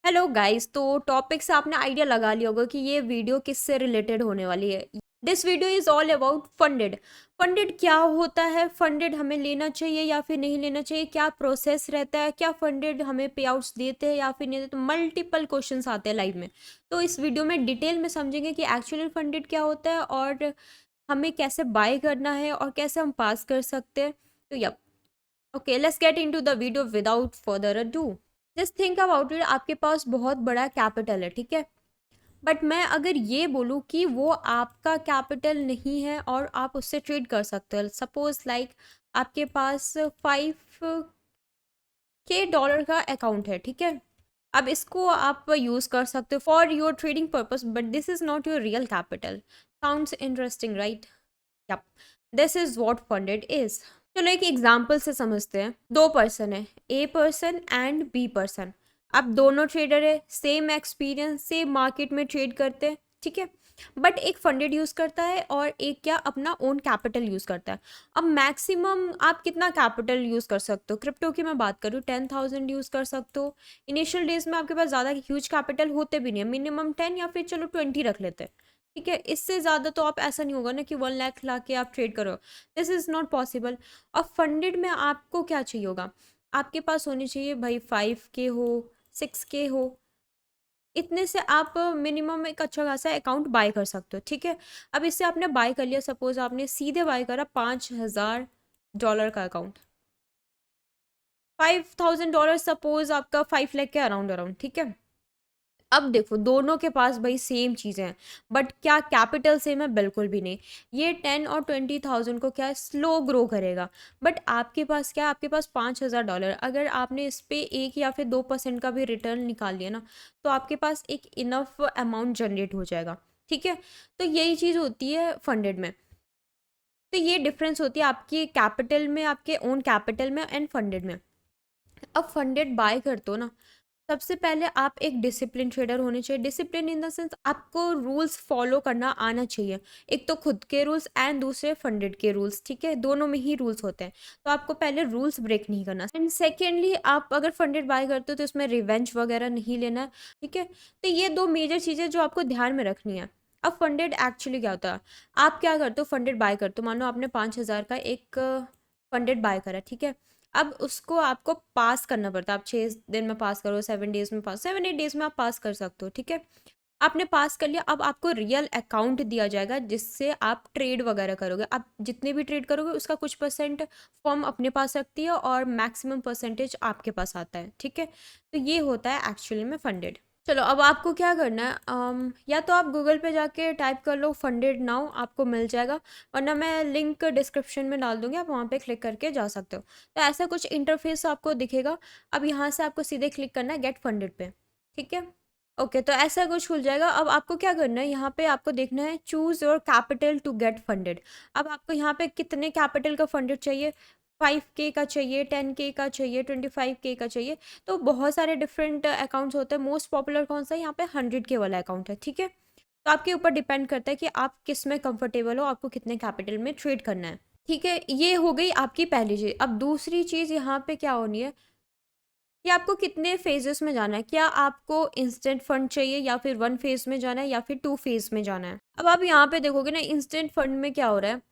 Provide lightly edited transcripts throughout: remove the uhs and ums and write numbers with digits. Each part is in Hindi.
Hello guys. तो टॉपिक से आपने आइडिया लगा लिया होगा कि ये वीडियो किससे रिलेटेड होने वाली है। This video is all about funded. Funded क्या होता है, फंडेड हमें लेना चाहिए या फिर नहीं लेना चाहिए, क्या प्रोसेस रहता है, क्या फंडेड हमें पे आउट्स देते हैं या फिर नहीं देते। मल्टीपल क्वेश्चंस आते हैं लाइफ में। तो इस वीडियो में डिटेल में समझेंगे कि एक्चुअली फंडेड क्या होता है और हमें कैसे बाय करना है और कैसे हम पास कर सकते हैं। तो yup, okay, let's get into the video without further ado. Just think about it, आपके पास बहुत बड़ा कैपिटल है, ठीक है। बट मैं अगर ये बोलूँ कि वो आपका कैपिटल नहीं है और आप उससे ट्रेड कर सकते हो, सपोज लाइक आपके पास 5K डॉलर का अकाउंट है, ठीक है। अब इसको आप यूज़ कर सकते हो for your trading purpose, but this is not your real capital. Sounds interesting, right? Yup, this is what funded is. चलो एक एग्जाम्पल से समझते हैं। दो पर्सन है, A person and B person. अब दोनों ट्रेडर है, सेम एक्सपीरियंस, सेम मार्केट में ट्रेड करते हैं, ठीक है। बट एक फंडेड यूज करता है और एक क्या अपना ओन कैपिटल यूज करता है। अब मैक्सिमम आप कितना कैपिटल यूज कर सकते हो? क्रिप्टो की मैं बात करूँ 10,000 यूज कर सकते हो। इनिशियल डेज में आपके पास ज़्यादा ह्यूज कैपिटल होते भी नहीं है, मिनिमम 10 या फिर चलो 20 रख लेते हैं, ठीक है। इससे ज़्यादा तो आप ऐसा नहीं होगा ना कि 1 लाख ला के आप ट्रेड करो। This is not possible. और फंडेड में आपको क्या चाहिए होगा? आपके पास होनी चाहिए भाई 5K हो, 6K हो। इतने से आप मिनिमम एक अच्छा खासा अकाउंट बाय कर सकते हो, ठीक है। अब इससे आपने बाय कर लिया, सपोज आपने सीधे बाय करा $5,000 का अकाउंट। $5,000 सपोज आपका 5 लाख के अराउंड अराउंड, ठीक है। अब देखो दोनों के पास भाई सेम चीज़ें हैं, बट क्या कैपिटल सेम है? बिल्कुल भी नहीं। ये 10 और 20,000 को क्या स्लो ग्रो करेगा। बट आपके पास क्या, आपके पास $5,000, अगर आपने इस पे 1 या फिर 2% का भी रिटर्न निकाल लिया ना, तो आपके पास एक इनफ अमाउंट जनरेट हो जाएगा, ठीक है। तो यही चीज़ होती है फंडेड में। तो ये डिफरेंस होती है आपकी कैपिटल में, आपके ओन कैपिटल में एंड फंडेड में। अब फंडेड बाय करते हो ना, सबसे पहले आप एक डिसिप्लिन ट्रेडर होने चाहिए। डिसिप्लिन इन द सेंस आपको रूल्स फॉलो करना आना चाहिए। एक तो खुद के रूल्स एंड दूसरे फंडेड के रूल्स, ठीक है। दोनों में ही रूल्स होते हैं, तो आपको पहले रूल्स ब्रेक नहीं करना। एंड सेकेंडली, आप अगर फंडेड बाय करते हो तो इसमें रिवेंज वगैरह नहीं लेना है, ठीक है। तो ये दो मेजर चीज़ें जो आपको ध्यान में रखनी है। अब फंडेड एक्चुअली क्या होता है? आप क्या करते हो? फंडेड बाय करते हो, मानो आपने 5,000 का एक फंडेड बाय करा, ठीक है। अब उसको आपको पास करना पड़ता है। आप 6 दिन में पास करो, 7 डेज में पास, 7-8 डेज में आप पास कर सकते हो, ठीक है। आपने पास कर लिया, अब आपको रियल अकाउंट दिया जाएगा जिससे आप ट्रेड वगैरह करोगे। आप जितने भी ट्रेड करोगे उसका कुछ परसेंट फॉर्म अपने पास रखती है और मैक्सिमम परसेंटेज आपके पास आता है, ठीक है। तो ये होता है एक्चुअली में फंडेड। चलो अब आपको क्या करना है, या तो आप गूगल पे जाके टाइप कर लो फंडेड नाउ, आपको मिल जाएगा। वरना मैं लिंक डिस्क्रिप्शन में डाल दूंगी, आप वहाँ पे क्लिक करके जा सकते हो। तो ऐसा कुछ इंटरफेस आपको दिखेगा। अब यहाँ से आपको सीधे क्लिक करना है गेट फंडेड पे, ठीक है। ओके, तो ऐसा कुछ खुल जाएगा। अब आपको क्या करना है, यहाँ पे आपको देखना है choose your capital to get funded. अब आपको यहाँ पे कितने कैपिटल का फंडेड चाहिए? 5K का चाहिए, 10K का चाहिए, 25K का चाहिए। तो बहुत सारे डिफरेंट अकाउंट्स होते हैं। मोस्ट पॉपुलर कौन सा है? यहाँ पे 100K वाला अकाउंट है, ठीक है। तो आपके ऊपर डिपेंड करता है कि आप किस में कंफर्टेबल हो, आपको कितने कैपिटल में ट्रेड करना है, ठीक है। ये हो गई आपकी पहली चीज़। अब दूसरी चीज़ यहाँ पे क्या होनी है कि आपको कितने फेजेस में जाना है। क्या आपको इंस्टेंट फंड चाहिए या फिर 1 फेज में जाना है या फिर 2 फेज में जाना है? अब आप यहाँ पे देखोगे ना, इंस्टेंट फंड में क्या हो रहा है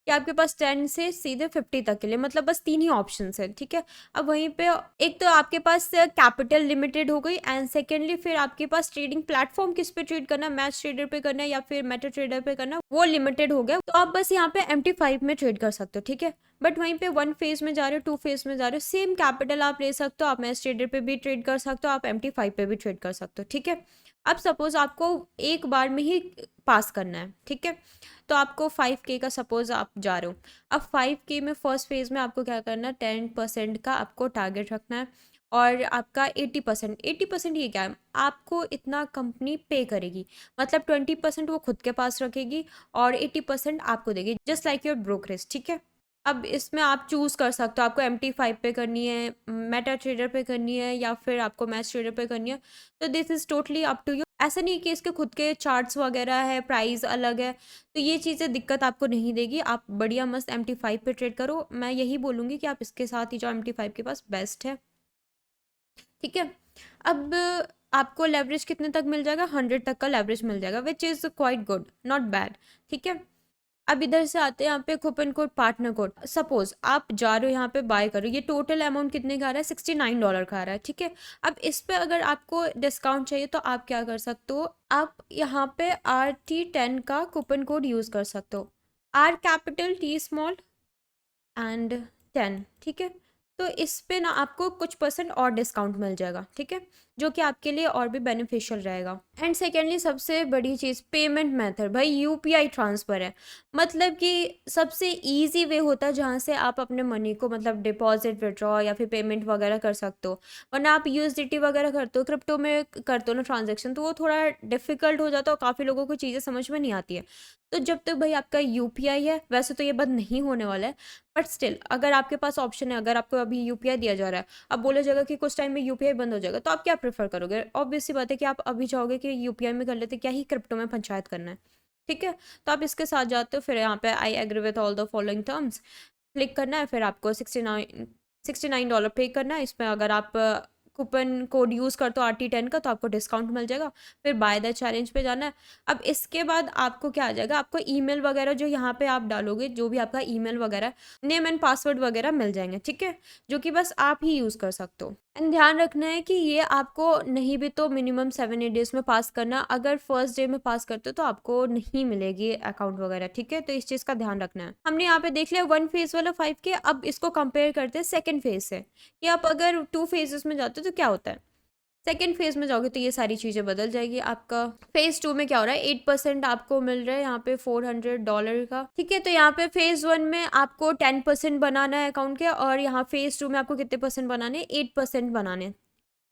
कि आपके पास 10 से सीधे 50 तक के लिए, मतलब बस 3 ही ऑप्शन है, ठीक है। अब वहीं पे एक तो आपके पास कैपिटल लिमिटेड हो गई, एंड सेकेंडली फिर आपके पास ट्रेडिंग प्लेटफॉर्म किस पे ट्रेड करना है, मैच ट्रेडर पे करना है या फिर मेटा ट्रेडर पे करना है, वो लिमिटेड हो गया। तो आप बस यहाँ पे MT5 में ट्रेड कर सकते हो, ठीक है। बट वहीं पे 1 फेज में जा रहे हो, 2 फेज में जा रहे हो, सेम कैपिटल आप ले सकते हो। आप मैच ट्रेडर पे भी ट्रेड कर सकते हो, आप MT5 पे भी ट्रेड कर सकते हो, ठीक है। अब सपोज आपको एक बार में ही पास करना है, ठीक है। तो आपको 5K का सपोज आप जा रहे हो। अब 5K में फर्स्ट फेज में आपको क्या करना है, 10% का आपको टारगेट रखना है। और आपका 80%, 80% ये क्या है, आपको इतना कंपनी पे करेगी। मतलब 20% वो खुद के पास रखेगी और 80% आपको देगी, जस्ट लाइक योर ब्रोकरेज, ठीक है। अब इसमें आप चूज़ कर सकते हो, आपको MT5 पे करनी है, मेटा ट्रेडर पे करनी है या फिर आपको मैच ट्रेडर पे करनी है। तो this is totally up to you. ऐसा नहीं कि इसके खुद के चार्ट्स वगैरह है, प्राइस अलग है, तो ये चीज़ें दिक्कत आपको नहीं देगी। आप बढ़िया मस्त MT5 पे ट्रेड करो। मैं यही बोलूँगी कि आप इसके साथ ही जाओ, MT5 के पास बेस्ट है, ठीक है। अब आपको लेवरेज कितने तक मिल जाएगा, 100 तक का लेवरेज मिल जाएगा, which is quite good, not bad, ठीक है। अब इधर से आते हैं यहाँ पे coupon code, partner code. Suppose आप जा रहे हो यहाँ पे बाय करो, ये टोटल अमाउंट कितने का आ रहा है, $69 का आ रहा है, ठीक है। अब इस पे अगर आपको डिस्काउंट चाहिए तो आप क्या कर सकते हो, आप यहाँ पे RT10 का कूपन कोड यूज़ कर सकते हो, R capital T small and 10, ठीक है। तो इस पे ना आपको कुछ परसेंट और डिस्काउंट मिल जाएगा, ठीक है, जो कि आपके लिए और भी बेनिफिशियल रहेगा। एंड सेकेंडली सबसे बड़ी चीज़, पेमेंट मेथड, भाई यूपीआई ट्रांसफ़र है, मतलब कि सबसे इजी वे होता है जहाँ से आप अपने मनी को मतलब डिपॉजिट, विड्रॉ या फिर पेमेंट वगैरह कर सकते हो। वरना आप यूएसडीटी वगैरह करते हो, क्रिप्टो में करते हो ना ट्रांजेक्शन, तो वो थोड़ा डिफिकल्ट हो जाता है और काफ़ी लोगों को चीज़ें समझ में नहीं आती है। तो जब तक भाई आपका यूपीआई है, वैसे तो ये बंद नहीं होने वाला है, बट स्टिल अगर आपके पास ऑप्शन है, अगर आपको अभी यूपीआई दिया जा रहा है, अब बोला जाएगा कि कुछ टाइम में यूपीआई बंद हो जाएगा, तो आप क्या प्रेफर करोगे? ऑब्वियस सी बात है कि आप अभी चाहोगे कि यूपीआई में कर लेते, क्या ही क्रिप्टो में पंचायत करना है, ठीक है। तो आप इसके साथ जाते हो, फिर यहाँ पे I agree with all the following terms click करना है, फिर आपको $69 पे करना है। इसमें अगर आप कूपन कोड यूज़ करते हो RT10 का, तो आपको डिस्काउंट मिल जाएगा। फिर बाय द चैलेंज पे जाना है। अब इसके बाद आपको क्या आ जाएगा, आपको ईमेल वगैरह जो यहाँ पे आप डालोगे, जो भी आपका ईमेल वगैरह, नेम एंड पासवर्ड वगैरह मिल जाएंगे, ठीक है, जो कि बस आप ही यूज़ कर सकते हो। एंड ध्यान रखना है कि ये आपको नहीं भी तो मिनिमम 7-8 डेज में पास करना, अगर फर्स्ट डे में पास करते हो तो आपको नहीं मिलेगी अकाउंट वगैरह, ठीक है। तो इस चीज़ का ध्यान रखना है। हमने यहाँ पे देख लिया 1 फेज वाला 5 के, अब इसको कंपेयर करते हैं सेकेंड फेज से, कि आप अगर 2 फेजेस में जाते हो तो क्या होता है। सेकेंड फेज में जाओगे तो ये सारी चीज़ें बदल जाएगी। आपका फेज 2 में क्या हो रहा है, 8% आपको मिल रहा है यहाँ पे $400 का, ठीक है। तो यहाँ पे फेज 1 में आपको 10% बनाना है अकाउंट के, और यहाँ फेज 2 में आपको कितने परसेंट बनाने, 8% बनाने हैं।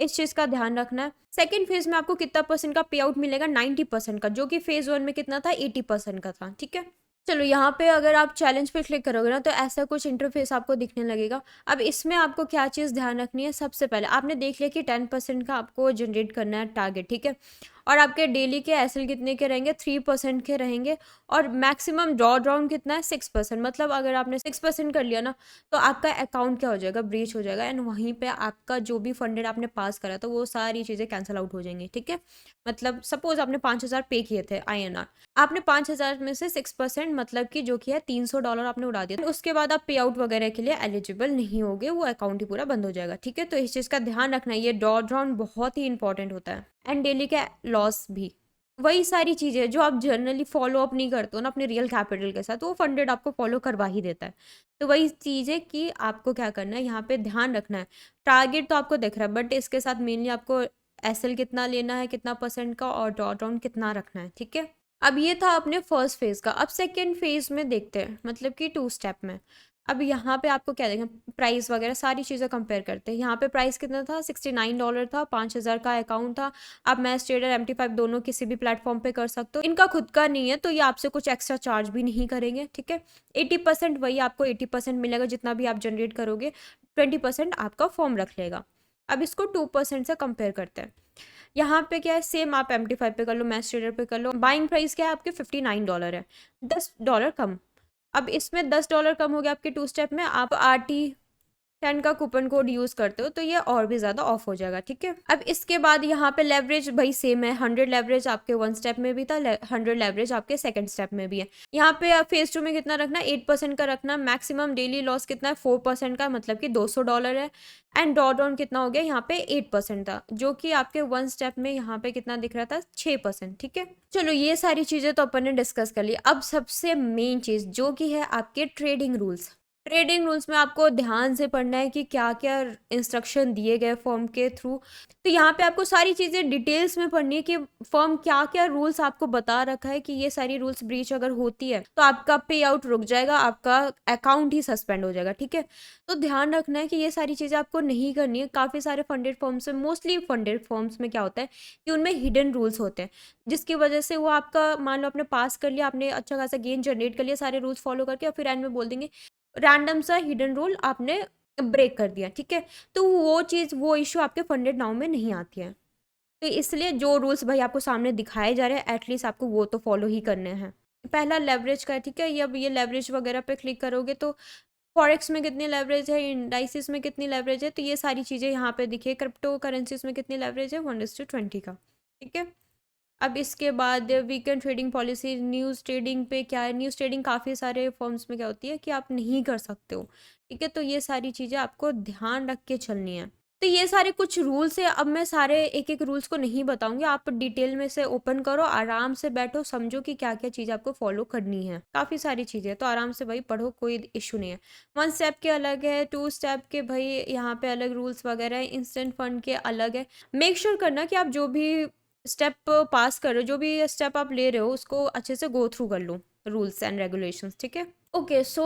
इस चीज़ का ध्यान रखना है। सेकेंड फेज में आपको कितना परसेंट का पे आउट मिलेगा, 90% का, जो कि फेज 1 में कितना था, 80% का था, ठीक है। चलो यहाँ पे अगर आप चैलेंज पे क्लिक करोगे ना, तो ऐसा कुछ इंटरफेस आपको दिखने लगेगा। अब इसमें आपको क्या चीज़ ध्यान रखनी है, सबसे पहले आपने देख लिया कि 10% का आपको जनरेट करना है टारगेट, ठीक है। और आपके डेली के एसएल कितने के रहेंगे, 3% के रहेंगे, और मैक्सिमम ड्रॉ डाउन कितना है, 6%। मतलब अगर आपने 6% कर लिया ना, तो आपका अकाउंट क्या हो जाएगा, ब्रीच हो जाएगा, एंड वहीं पे आपका जो भी फंडेड आपने पास करा तो वो सारी चीज़ें कैंसिल आउट हो जाएंगी, ठीक है। मतलब सपोज आपने 5,000 पे किए थे INR, आपने 5,000 में से 6% मतलब कि जो कि है $300 आपने उड़ा दिया, उसके बाद आप पे आउट वगैरह के लिए एलिजिबल नहीं होगे, वो अकाउंट ही पूरा बंद हो जाएगा, ठीक है। तो इस चीज़ का ध्यान रखना, ये ड्रॉ डाउन बहुत ही इंपॉर्टेंट होता है, एंड डेली का लॉस भी। वही सारी चीज़ें जो आप जनरली फॉलो अप नहीं करते हो ना अपने रियल कैपिटल के साथ, वो फंडेड आपको फॉलो करवा ही देता है। तो वही चीज़ है कि आपको क्या करना है, यहाँ पे ध्यान रखना है। टारगेट तो आपको दिख रहा है, बट इसके साथ मेनली आपको एसएल कितना लेना है, कितना परसेंट का, और ड्रॉ डाउन कितना रखना है, ठीक है। अब ये था अपने फर्स्ट फेज का। अब सेकेंड फेज में देखते हैं, मतलब कि 2 स्टेप में। अब यहाँ पे आपको क्या देखें, प्राइस वगैरह सारी चीज़ें कंपेयर करते हैं। यहाँ पे प्राइस कितना था, $69 था, 5,000 का अकाउंट था। आप मैच ट्रेडर, MT5 दोनों किसी भी प्लेटफॉर्म पे कर सकते हो। इनका खुद का नहीं है, तो ये आपसे कुछ एक्स्ट्रा चार्ज भी नहीं करेंगे, ठीक है। 80% वही आपको 80% मिलेगा जितना भी आप जनरेट करोगे, 20% आपका फॉर्म रख लेगा। अब इसको 2% से कंपेयर करते हैं। यहाँ पे क्या है, सेम आप MT5 पे कर लो, मैच ट्रेडर पे कर लो। बाइंग प्राइस क्या है आपके, $59 है, $10 कम। अब इसमें $10 कम हो गया आपके 2 स्टेप में। आप RT10 का कूपन कोड यूज़ करते हो तो ये और भी ज़्यादा ऑफ हो जाएगा, ठीक है। अब इसके बाद यहाँ पे लेवरेज भाई सेम है, 100 लेवरेज आपके 1 स्टेप में भी था, 100 लेवरेज आपके सेकंड स्टेप में भी है। यहाँ पे आप फेज 2 में कितना रखना है, 8% का रखना। मैक्सिमम डेली लॉस कितना है, 4% का, मतलब कि $200 है। एंड ड्रॉ डाउन कितना हो गया, यहाँ पे 8% था, जो कि आपके 1 स्टेप में यहाँ पे कितना दिख रहा था, 6%, ठीक है। चलो ये सारी चीज़ें तो अपन ने डिस्कस कर ली। अब सबसे मेन चीज़ जो कि है आपके ट्रेडिंग रूल्स। ट्रेडिंग रूल्स में आपको ध्यान से पढ़ना है कि क्या क्या इंस्ट्रक्शन दिए गए फर्म के थ्रू। तो यहाँ पे आपको सारी चीज़ें डिटेल्स में पढ़नी है कि फर्म क्या क्या रूल्स आपको बता रखा है, कि ये सारी रूल्स ब्रीच अगर होती है तो आपका पे आउट रुक जाएगा, आपका अकाउंट ही सस्पेंड हो जाएगा, ठीक है। तो ध्यान रखना है कि ये सारी चीज़ें आपको नहीं करनी है। काफ़ी सारे फंडेड फर्म्स में, मोस्टली फंडेड फर्म्स में क्या होता है कि उनमें हिडन रूल्स होते हैं, जिसकी वजह से वो आपका, मान लो आपने पास कर लिया, आपने अच्छा खासा गेन जनरेट कर लिया सारे रूल्स फॉलो करके, और फिर एंड में बोल देंगे रैंडम सा हिडन रूल आपने ब्रेक कर दिया, ठीक है। तो वो चीज़, वो इशू आपके फंडेड नाउ में नहीं आती है। तो इसलिए जो रूल्स भाई आपको सामने दिखाए जा रहे हैं, एटलीस्ट आपको वो तो फॉलो ही करने हैं। पहला लेवरेज का है, ठीक है। ये अब ये लेवरेज वगैरह पे क्लिक करोगे तो फॉरेक्स में कितनी लेवरेज है, इंडाइसिस में कितनी लेवरेज है, तो ये सारी चीज़ें यहाँ पे दिखिए। क्रिप्टो करेंसीज में कितनी लेवरेज है, 1:20 का, ठीक है। अब इसके बाद weekend trading policy, news trading पे क्या है, न्यूज़ ट्रेडिंग काफ़ी सारे फॉर्म्स में क्या होती है कि आप नहीं कर सकते हो, ठीक है। तो ये सारी चीज़ें आपको ध्यान रख के चलनी है। तो ये सारे कुछ रूल्स है। अब मैं सारे एक एक रूल्स को नहीं बताऊंगी, आप डिटेल में से ओपन करो, आराम से बैठो, समझो कि क्या क्या चीज़ आपको फॉलो करनी है। काफ़ी सारी चीज़ें तो आराम से भाई पढ़ो, कोई इशू नहीं है। 1 स्टेप के अलग है, 2 स्टेप के भाई यहाँ पे अलग रूल्स वगैरह है, इंस्टेंट फंड के अलग है। मेक श्योर करना कि आप जो भी स्टेप पास कर रहे हो, जो भी स्टेप आप ले रहे हो, उसको अच्छे से गो थ्रू कर लो, रूल्स एंड रेगुलेशंस, ठीक है। Okay, so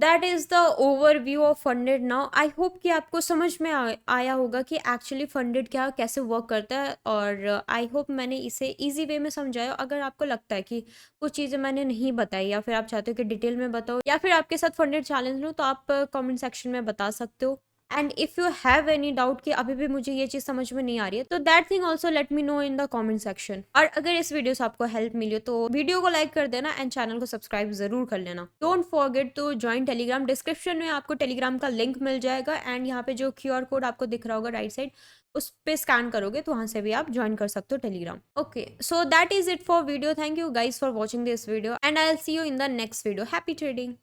that is the overview of funded. Now I hope कि आपको समझ में आया होगा कि एक्चुअली फंडेड क्या कैसे वर्क करता है, और आई होप मैंने इसे इजी वे में समझाया। अगर आपको लगता है कि कुछ चीज़ें मैंने नहीं बताई, या फिर आप चाहते हो कि डिटेल में बताओ, या फिर आपके साथ फंडेड चैलेंज लो, तो आप कमेंट सेक्शन में बता सकते हो। And if you have any doubt कि अभी भी मुझे ये चीज़ समझ में नहीं आ रही है, तो that thing also let me know in the comment section. और अगर इस वीडियो से आपको हेल्प मिली हो तो वीडियो को लाइक कर देना एंड चैनल को सब्सक्राइब जरूर कर लेना। Don't forget to join Telegram. Description में आपको टेलीग्राम का लिंक मिल जाएगा, एंड यहाँ पे जो QR कोड आपको दिख रहा होगा राइट साइड, उस पे स्कैन करोगे तो वहाँ से भी आप ज्वाइन कर सकते हो Telegram. Okay, so that is it for video. Thank you guys for watching this video, and I will see you in the next video. Happy trading.